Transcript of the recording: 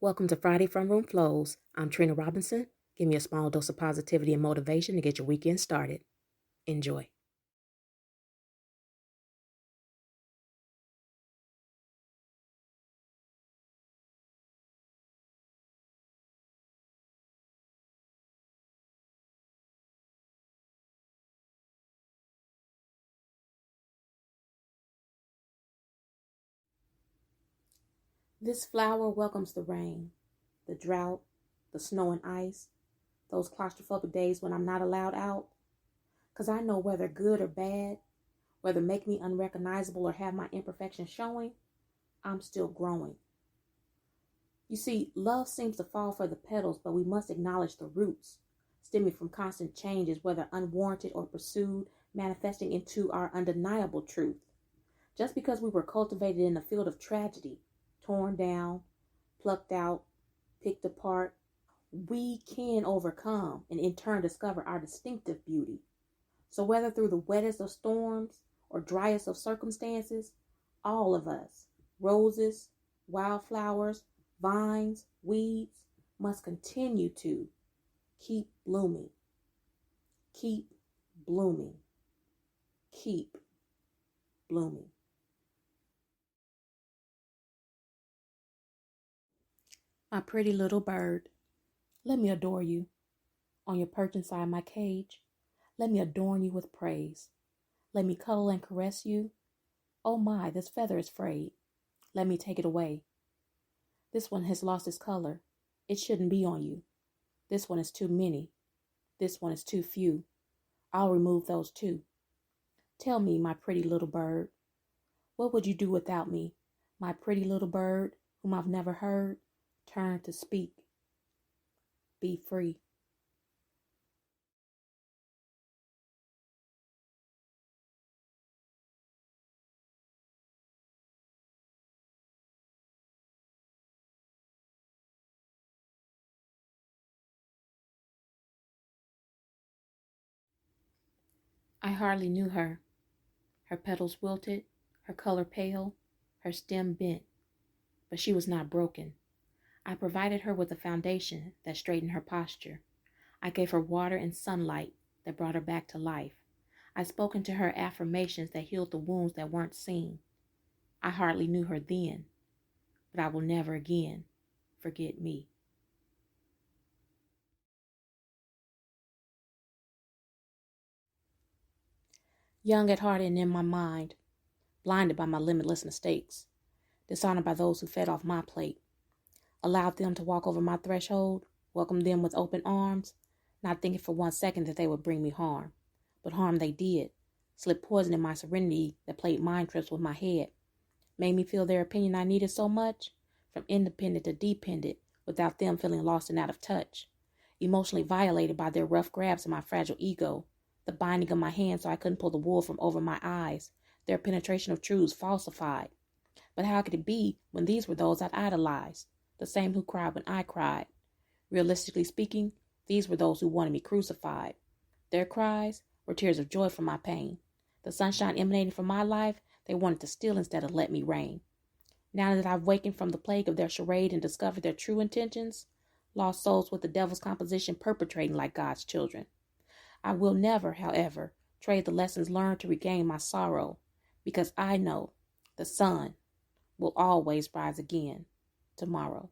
Welcome to Friday From Room Flows. I'm Trina Robinson. Give me a small dose of positivity and motivation to get your weekend started. Enjoy. This flower welcomes the rain, the drought, the snow and ice, those claustrophobic days when I'm not allowed out. Because I know whether good or bad, whether make me unrecognizable or have my imperfections showing, I'm still growing. You see, love seems to fall for the petals, but we must acknowledge the roots, stemming from constant changes, whether unwarranted or pursued, manifesting into our undeniable truth. Just because we were cultivated in a field of tragedy, torn down, plucked out, picked apart, we can overcome and in turn discover our distinctive beauty. So whether through the wettest of storms or driest of circumstances, all of us, roses, wildflowers, vines, weeds, must continue to keep blooming, keep blooming, keep blooming. My pretty little bird, let me adore you. On your perch inside my cage, let me adorn you with praise. Let me cuddle and caress you. Oh my, this feather is frayed. Let me take it away. This one has lost its color. It shouldn't be on you. This one is too many. This one is too few. I'll remove those too. Tell me, my pretty little bird, what would you do without me? My pretty little bird, whom I've never heard, turn to speak. Be free. I hardly knew her. Her petals wilted, her color pale, her stem bent, but she was not broken. I provided her with a foundation that straightened her posture. I gave her water and sunlight that brought her back to life. I spoke into her affirmations that healed the wounds that weren't seen. I hardly knew her then, but I will never again forget me. Young at heart and in my mind, blinded by my limitless mistakes, dishonored by those who fed off my plate, allowed them to walk over my threshold, welcomed them with open arms, not thinking for 1 second that they would bring me harm. But harm they did, slipped poison in my serenity that played mind trips with my head, made me feel their opinion I needed so much, from independent to dependent, without them feeling lost and out of touch, emotionally violated by their rough grabs of my fragile ego, the binding of my hands so I couldn't pull the wool from over my eyes, their penetration of truths falsified. But how could it be when these were those I'd idolized, the same who cried when I cried? Realistically speaking, these were those who wanted me crucified. Their cries were tears of joy for my pain. The sunshine emanating from my life, they wanted to steal instead of let me reign. Now that I've wakened from the plague of their charade and discovered their true intentions, lost souls with the devil's composition perpetrating like God's children, I will never, however, trade the lessons learned to regain my sorrow, because I know the sun will always rise again tomorrow.